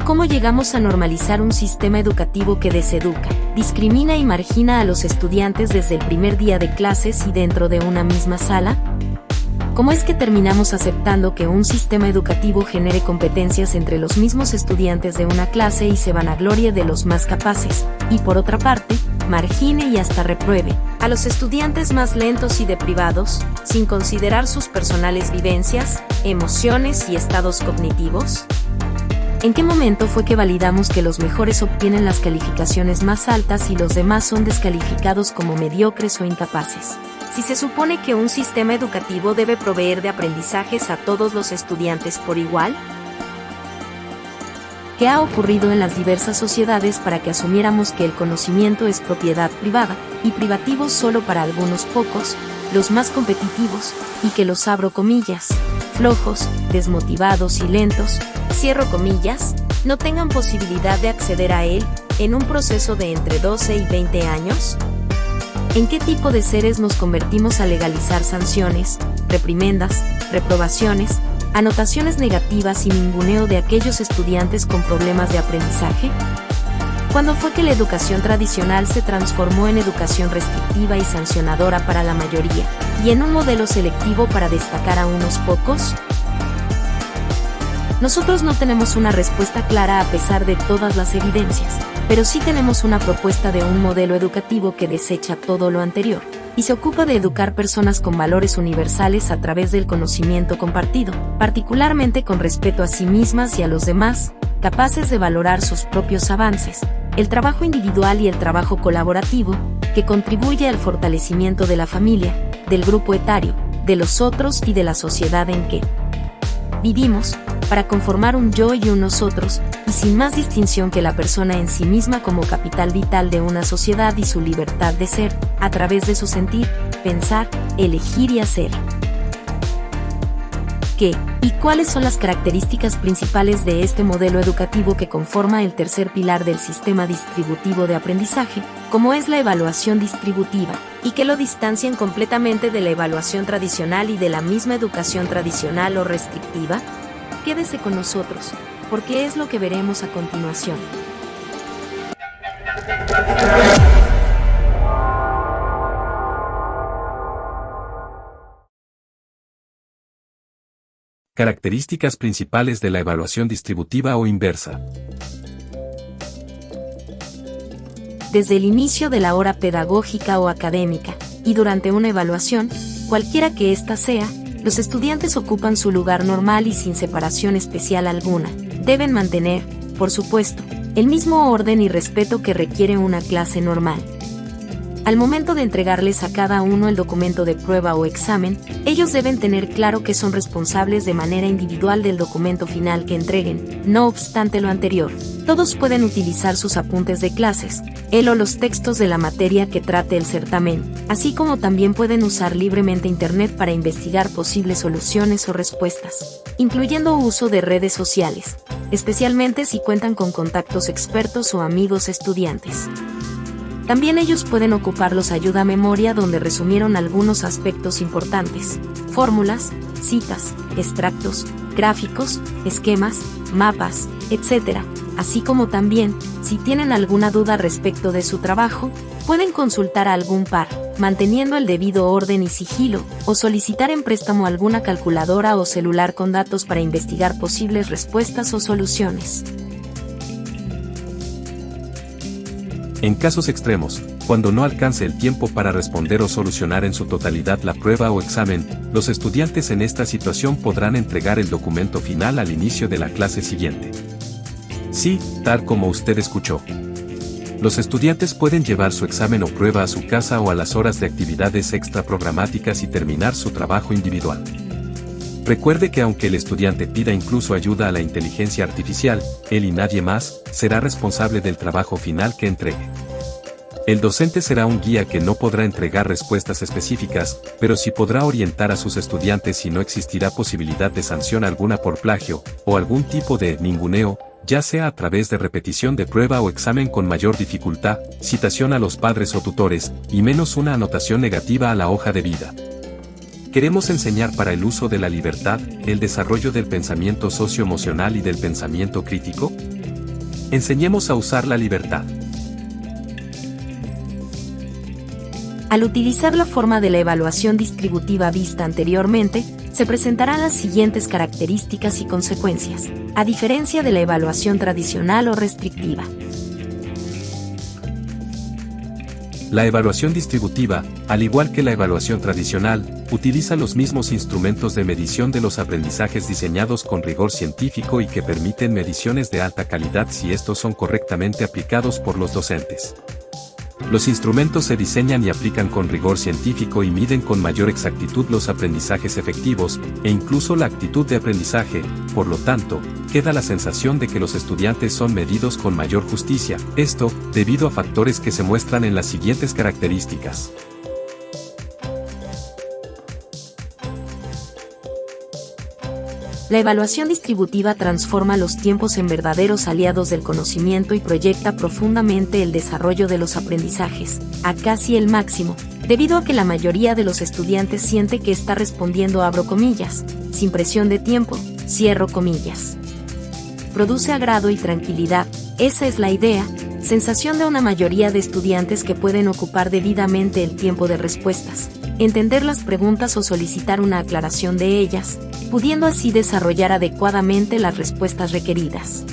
¿Cómo llegamos a normalizar un sistema educativo que deseduca, discrimina y margina a los estudiantes desde el primer día de clases y dentro de una misma sala? ¿Cómo es que terminamos aceptando que un sistema educativo genere competencias entre los mismos estudiantes de una clase y se vanaglorie de los más capaces, y por otra parte, margine y hasta repruebe a los estudiantes más lentos y deprivados, sin considerar sus personales vivencias, emociones y estados cognitivos? ¿En qué momento fue que validamos que los mejores obtienen las calificaciones más altas y los demás son descalificados como mediocres o incapaces? Si se supone que un sistema educativo debe proveer de aprendizajes a todos los estudiantes por igual, ¿qué ha ocurrido en las diversas sociedades para que asumiéramos que el conocimiento es propiedad privada y privativo solo para algunos pocos, los más competitivos, y que los abro comillas, flojos, desmotivados y lentos, cierro comillas, no tengan posibilidad de acceder a él en un proceso de entre 12 y 20 años? ¿En qué tipo de seres nos convertimos al legalizar sanciones, reprimendas, reprobaciones, anotaciones negativas y ninguneo de aquellos estudiantes con problemas de aprendizaje? ¿Cuándo fue que la educación tradicional se transformó en educación restrictiva y sancionadora para la mayoría, y en un modelo selectivo para destacar a unos pocos? Nosotros no tenemos una respuesta clara a pesar de todas las evidencias, pero sí tenemos una propuesta de un modelo educativo que desecha todo lo anterior, y se ocupa de educar personas con valores universales a través del conocimiento compartido, particularmente con respeto a sí mismas y a los demás, capaces de valorar sus propios avances, el trabajo individual y el trabajo colaborativo, que contribuye al fortalecimiento de la familia, del grupo etario, de los otros y de la sociedad en que vivimos, para conformar un yo y un nosotros, y sin más distinción que la persona en sí misma como capital vital de una sociedad y su libertad de ser, a través de su sentir, pensar, elegir y hacer. ¿Qué y cuáles son las características principales de este modelo educativo que conforma el tercer pilar del sistema distributivo de aprendizaje, como es la evaluación distributiva, y que lo distancian completamente de la evaluación tradicional y de la misma educación tradicional o restrictiva? Quédese con nosotros, porque es lo que veremos a continuación. Características principales de la evaluación distributiva o inversa. Desde el inicio de la hora pedagógica o académica, y durante una evaluación, cualquiera que ésta sea, los estudiantes ocupan su lugar normal y sin separación especial alguna. Deben mantener, por supuesto, el mismo orden y respeto que requiere una clase normal. Al momento de entregarles a cada uno el documento de prueba o examen, ellos deben tener claro que son responsables de manera individual del documento final que entreguen. No obstante lo anterior, todos pueden utilizar sus apuntes de clases, el o los textos de la materia que trate el certamen, así como también pueden usar libremente Internet para investigar posibles soluciones o respuestas, incluyendo uso de redes sociales, especialmente si cuentan con contactos expertos o amigos estudiantes. También ellos pueden ocupar los ayuda memoria donde resumieron algunos aspectos importantes, fórmulas, citas, extractos, gráficos, esquemas, mapas, etc., así como también, si tienen alguna duda respecto de su trabajo, pueden consultar a algún par, manteniendo el debido orden y sigilo, o solicitar en préstamo alguna calculadora o celular con datos para investigar posibles respuestas o soluciones. En casos extremos, cuando no alcance el tiempo para responder o solucionar en su totalidad la prueba o examen, los estudiantes en esta situación podrán entregar el documento final al inicio de la clase siguiente. Sí, tal como usted escuchó. Los estudiantes pueden llevar su examen o prueba a su casa o a las horas de actividades extraprogramáticas y terminar su trabajo individual. Recuerde que aunque el estudiante pida incluso ayuda a la inteligencia artificial, él y nadie más será responsable del trabajo final que entregue. El docente será un guía que no podrá entregar respuestas específicas, pero sí podrá orientar a sus estudiantes y no existirá posibilidad de sanción alguna por plagio, o algún tipo de ninguneo, ya sea a través de repetición de prueba o examen con mayor dificultad, citación a los padres o tutores, y menos una anotación negativa a la hoja de vida. Queremos enseñar para el uso de la libertad, el desarrollo del pensamiento socioemocional y del pensamiento crítico. Enseñemos a usar la libertad. Al utilizar la forma de la evaluación distributiva vista anteriormente, se presentarán las siguientes características y consecuencias, a diferencia de la evaluación tradicional o restrictiva. La evaluación distributiva, al igual que la evaluación tradicional, utiliza los mismos instrumentos de medición de los aprendizajes diseñados con rigor científico y que permiten mediciones de alta calidad si estos son correctamente aplicados por los docentes. Los instrumentos se diseñan y aplican con rigor científico y miden con mayor exactitud los aprendizajes efectivos, e incluso la actitud de aprendizaje. Por lo tanto, queda la sensación de que los estudiantes son medidos con mayor justicia, esto, debido a factores que se muestran en las siguientes características. La evaluación distributiva transforma los tiempos en verdaderos aliados del conocimiento y proyecta profundamente el desarrollo de los aprendizajes, a casi el máximo, debido a que la mayoría de los estudiantes siente que está respondiendo, abro comillas, sin presión de tiempo, cierro comillas. Produce agrado y tranquilidad, esa es la idea, sensación de una mayoría de estudiantes que pueden ocupar debidamente el tiempo de respuestas, entender las preguntas o solicitar una aclaración de ellas, pudiendo así desarrollar adecuadamente las respuestas requeridas.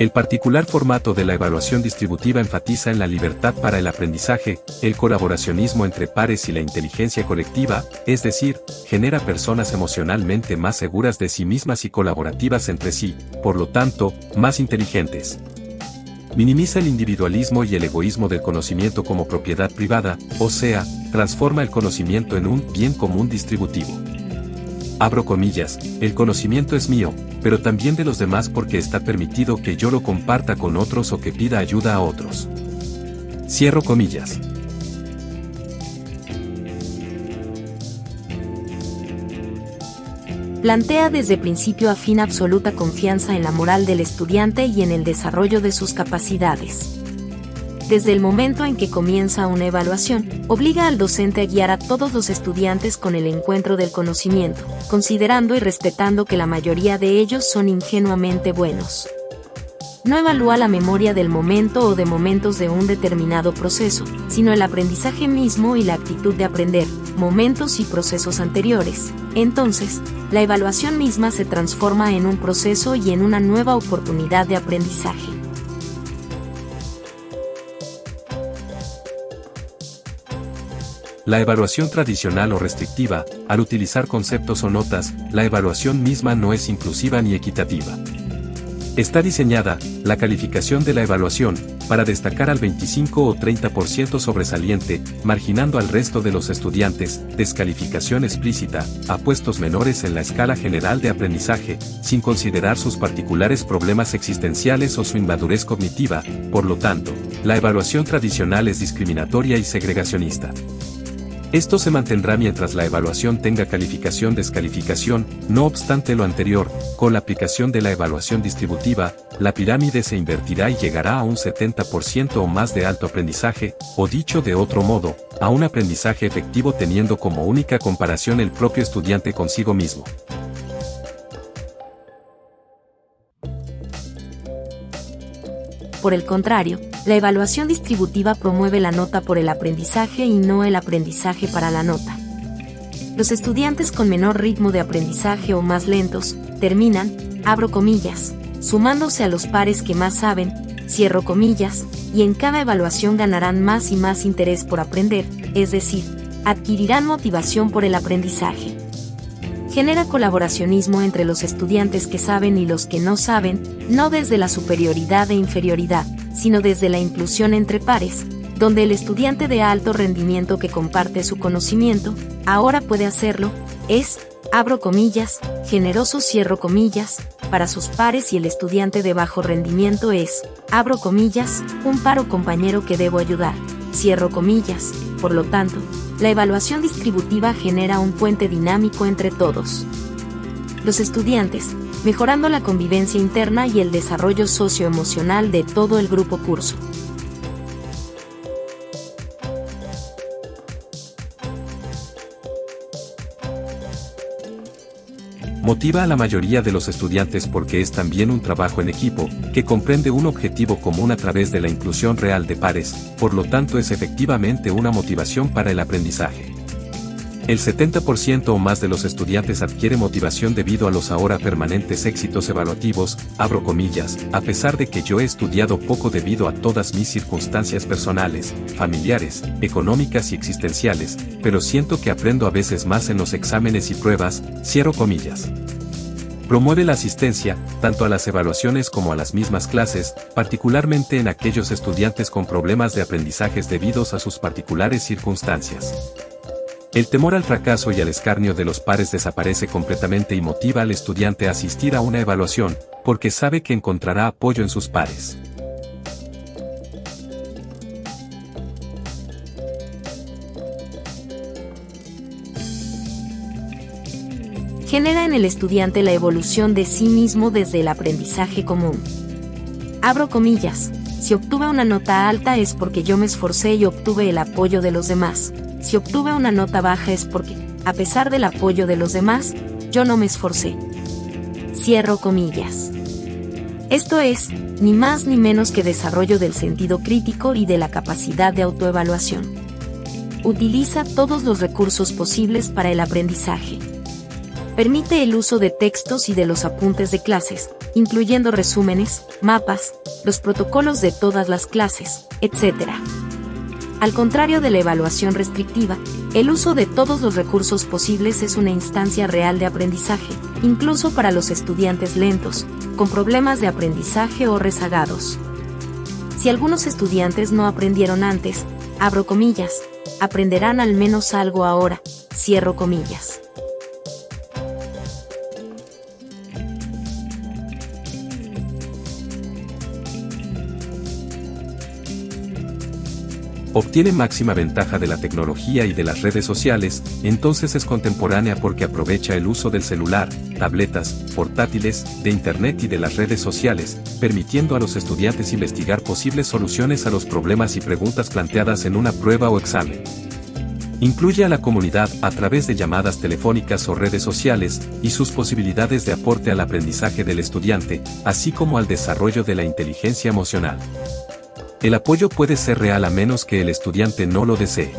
El particular formato de la evaluación distributiva enfatiza en la libertad para el aprendizaje, el colaboracionismo entre pares y la inteligencia colectiva, es decir, genera personas emocionalmente más seguras de sí mismas y colaborativas entre sí, por lo tanto, más inteligentes. Minimiza el individualismo y el egoísmo del conocimiento como propiedad privada, o sea, transforma el conocimiento en un bien común distributivo. Abro comillas, el conocimiento es mío, pero también de los demás porque está permitido que yo lo comparta con otros o que pida ayuda a otros. Cierro comillas. Plantea desde principio a fin absoluta confianza en la moral del estudiante y en el desarrollo de sus capacidades. Desde el momento en que comienza una evaluación, obliga al docente a guiar a todos los estudiantes con el encuentro del conocimiento, considerando y respetando que la mayoría de ellos son ingenuamente buenos. No evalúa la memoria del momento o de momentos de un determinado proceso, sino el aprendizaje mismo y la actitud de aprender, momentos y procesos anteriores. Entonces, la evaluación misma se transforma en un proceso y en una nueva oportunidad de aprendizaje. La evaluación tradicional o restrictiva, al utilizar conceptos o notas, la evaluación misma no es inclusiva ni equitativa. Está diseñada, la calificación de la evaluación, para destacar al 25 o 30% sobresaliente, marginando al resto de los estudiantes, descalificación explícita, a puestos menores en la escala general de aprendizaje, sin considerar sus particulares problemas existenciales o su inmadurez cognitiva. Por lo tanto, la evaluación tradicional es discriminatoria y segregacionista. Esto se mantendrá mientras la evaluación tenga calificación-descalificación, no obstante lo anterior, con la aplicación de la evaluación distributiva, la pirámide se invertirá y llegará a un 70% o más de alto aprendizaje, o dicho de otro modo, a un aprendizaje efectivo teniendo como única comparación el propio estudiante consigo mismo. Por el contrario, la evaluación distributiva promueve la nota por el aprendizaje y no el aprendizaje para la nota. Los estudiantes con menor ritmo de aprendizaje o más lentos, terminan, abro comillas, sumándose a los pares que más saben, cierro comillas, y en cada evaluación ganarán más y más interés por aprender, es decir, adquirirán motivación por el aprendizaje. Genera colaboracionismo entre los estudiantes que saben y los que no saben, no desde la superioridad e inferioridad, sino desde la inclusión entre pares, donde el estudiante de alto rendimiento que comparte su conocimiento, ahora puede hacerlo, es, abro comillas, generoso, cierro comillas, para sus pares, y el estudiante de bajo rendimiento es, abro comillas, un par o compañero que debo ayudar, cierro comillas. Por lo tanto, la evaluación distributiva genera un puente dinámico entre todos los estudiantes, mejorando la convivencia interna y el desarrollo socioemocional de todo el grupo curso. Motiva a la mayoría de los estudiantes porque es también un trabajo en equipo, que comprende un objetivo común a través de la inclusión real de pares, por lo tanto es efectivamente una motivación para el aprendizaje. El 70% o más de los estudiantes adquiere motivación debido a los ahora permanentes éxitos evaluativos, abro comillas, a pesar de que yo he estudiado poco debido a todas mis circunstancias personales, familiares, económicas y existenciales, pero siento que aprendo a veces más en los exámenes y pruebas, cierro comillas. Promueve la asistencia, tanto a las evaluaciones como a las mismas clases, particularmente en aquellos estudiantes con problemas de aprendizajes debidos a sus particulares circunstancias. El temor al fracaso y al escarnio de los pares desaparece completamente y motiva al estudiante a asistir a una evaluación, porque sabe que encontrará apoyo en sus pares. Genera en el estudiante la evolución de sí mismo desde el aprendizaje común. Abro comillas, si obtuve una nota alta es porque yo me esforcé y obtuve el apoyo de los demás. Si obtuve una nota baja es porque, a pesar del apoyo de los demás, yo no me esforcé. Cierro comillas. Esto es, ni más ni menos que desarrollo del sentido crítico y de la capacidad de autoevaluación. Utiliza todos los recursos posibles para el aprendizaje. Permite el uso de textos y de los apuntes de clases, incluyendo resúmenes, mapas, los protocolos de todas las clases, etc. Al contrario de la evaluación restrictiva, el uso de todos los recursos posibles es una instancia real de aprendizaje, incluso para los estudiantes lentos, con problemas de aprendizaje o rezagados. Si algunos estudiantes no aprendieron antes, abro comillas, aprenderán al menos algo ahora, cierro comillas. Obtiene máxima ventaja de la tecnología y de las redes sociales, entonces es contemporánea porque aprovecha el uso del celular, tabletas, portátiles, de Internet y de las redes sociales, permitiendo a los estudiantes investigar posibles soluciones a los problemas y preguntas planteadas en una prueba o examen. Incluye a la comunidad a través de llamadas telefónicas o redes sociales, y sus posibilidades de aporte al aprendizaje del estudiante, así como al desarrollo de la inteligencia emocional. El apoyo puede ser real a menos que el estudiante no lo desee.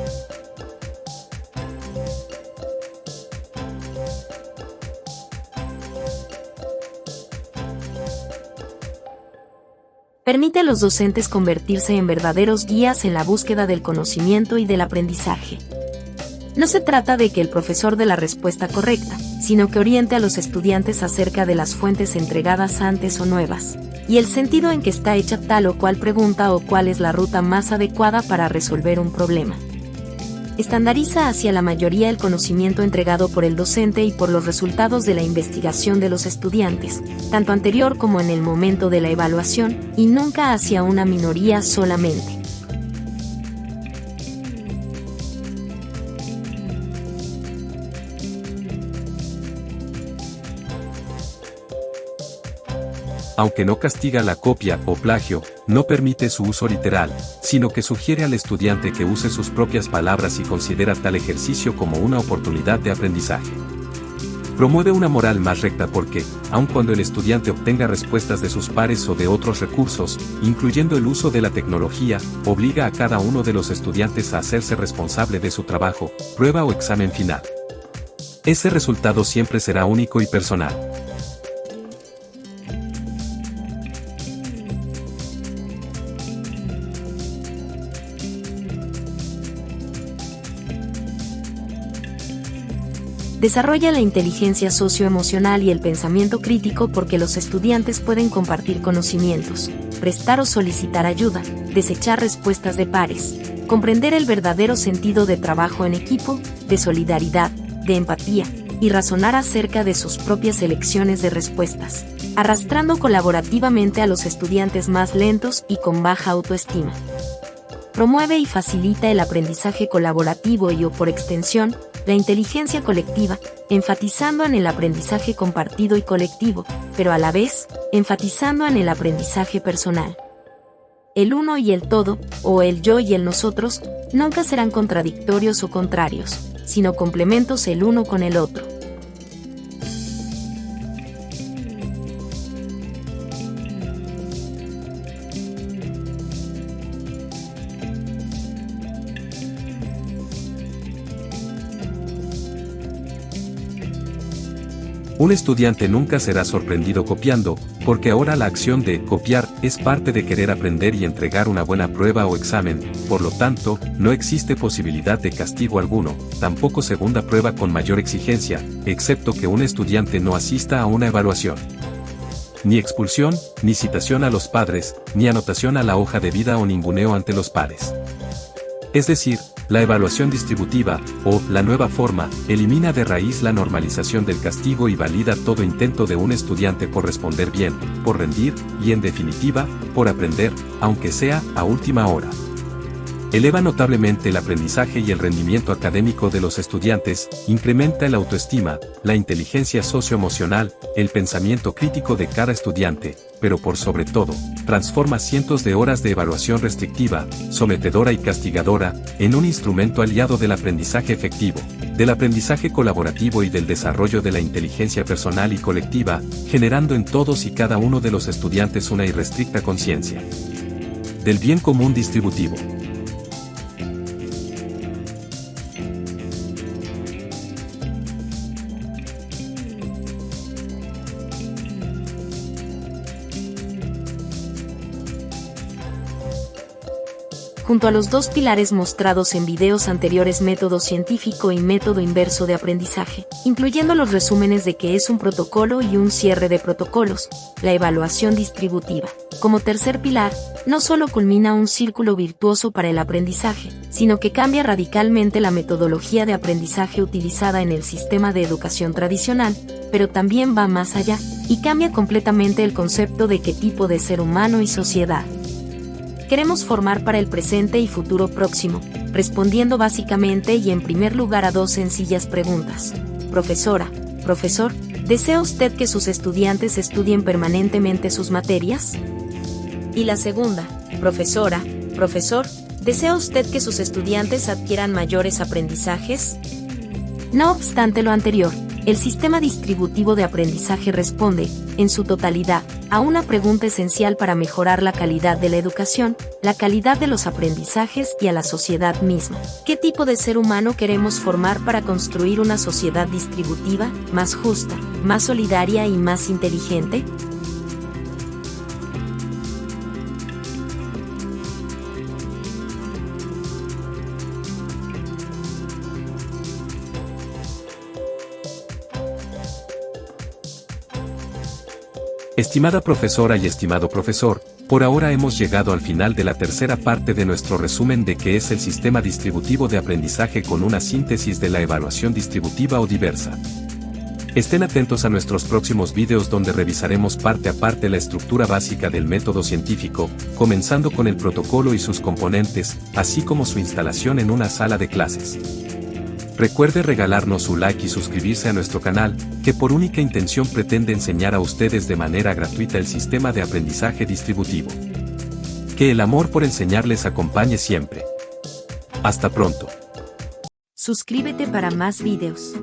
Permite a los docentes convertirse en verdaderos guías en la búsqueda del conocimiento y del aprendizaje. No se trata de que el profesor dé la respuesta correcta, sino que oriente a los estudiantes acerca de las fuentes entregadas antes o nuevas, y el sentido en que está hecha tal o cual pregunta o cuál es la ruta más adecuada para resolver un problema. Estandariza hacia la mayoría el conocimiento entregado por el docente y por los resultados de la investigación de los estudiantes, tanto anterior como en el momento de la evaluación, y nunca hacia una minoría solamente. Aunque no castiga la copia o plagio, no permite su uso literal, sino que sugiere al estudiante que use sus propias palabras y considera tal ejercicio como una oportunidad de aprendizaje. Promueve una moral más recta porque, aun cuando el estudiante obtenga respuestas de sus pares o de otros recursos, incluyendo el uso de la tecnología, obliga a cada uno de los estudiantes a hacerse responsable de su trabajo, prueba o examen final. Ese resultado siempre será único y personal. Desarrolla la inteligencia socioemocional y el pensamiento crítico porque los estudiantes pueden compartir conocimientos, prestar o solicitar ayuda, desechar respuestas de pares, comprender el verdadero sentido de trabajo en equipo, de solidaridad, de empatía, y razonar acerca de sus propias elecciones de respuestas, arrastrando colaborativamente a los estudiantes más lentos y con baja autoestima. Promueve y facilita el aprendizaje colaborativo y o por extensión, la inteligencia colectiva, enfatizando en el aprendizaje compartido y colectivo, pero a la vez, enfatizando en el aprendizaje personal. El uno y el todo, o el yo y el nosotros, nunca serán contradictorios o contrarios, sino complementos el uno con el otro. Un estudiante nunca será sorprendido copiando, porque ahora la acción de copiar es parte de querer aprender y entregar una buena prueba o examen, por lo tanto, no existe posibilidad de castigo alguno, tampoco segunda prueba con mayor exigencia, excepto que un estudiante no asista a una evaluación. Ni expulsión, ni citación a los padres, ni anotación a la hoja de vida o ninguneo ante los pares. Es decir, la evaluación distributiva, o la nueva forma, elimina de raíz la normalización del castigo y valida todo intento de un estudiante por responder bien, por rendir, y en definitiva, por aprender, aunque sea a última hora. Eleva notablemente el aprendizaje y el rendimiento académico de los estudiantes, incrementa el autoestima, la inteligencia socioemocional, el pensamiento crítico de cada estudiante, pero por sobre todo, transforma cientos de horas de evaluación restrictiva, sometedora y castigadora, en un instrumento aliado del aprendizaje efectivo, del aprendizaje colaborativo y del desarrollo de la inteligencia personal y colectiva, generando en todos y cada uno de los estudiantes una irrestricta conciencia del bien común distributivo. Junto a los dos pilares mostrados en videos anteriores, método científico y método inverso de aprendizaje, incluyendo los resúmenes de qué es un protocolo y un cierre de protocolos, la evaluación distributiva, como tercer pilar, no solo culmina un círculo virtuoso para el aprendizaje, sino que cambia radicalmente la metodología de aprendizaje utilizada en el sistema de educación tradicional, pero también va más allá, y cambia completamente el concepto de qué tipo de ser humano y sociedad queremos formar para el presente y futuro próximo, respondiendo básicamente y en primer lugar a dos sencillas preguntas. Profesora, profesor, ¿desea usted que sus estudiantes estudien permanentemente sus materias? Y la segunda, profesora, profesor, ¿desea usted que sus estudiantes adquieran mayores aprendizajes? No obstante lo anterior, el sistema distributivo de aprendizaje responde, en su totalidad, a una pregunta esencial para mejorar la calidad de la educación, la calidad de los aprendizajes y a la sociedad misma. ¿Qué tipo de ser humano queremos formar para construir una sociedad distributiva, más justa, más solidaria y más inteligente? Estimada profesora y estimado profesor, por ahora hemos llegado al final de la tercera parte de nuestro resumen de qué es el sistema distributivo de aprendizaje con una síntesis de la evaluación distributiva o diversa. Estén atentos a nuestros próximos videos donde revisaremos parte a parte la estructura básica del método científico, comenzando con el protocolo y sus componentes, así como su instalación en una sala de clases. Recuerde regalarnos su like y suscribirse a nuestro canal, que por única intención pretende enseñar a ustedes de manera gratuita el sistema de aprendizaje distributivo. Que el amor por enseñar les acompañe siempre. Hasta pronto. Suscríbete para más videos.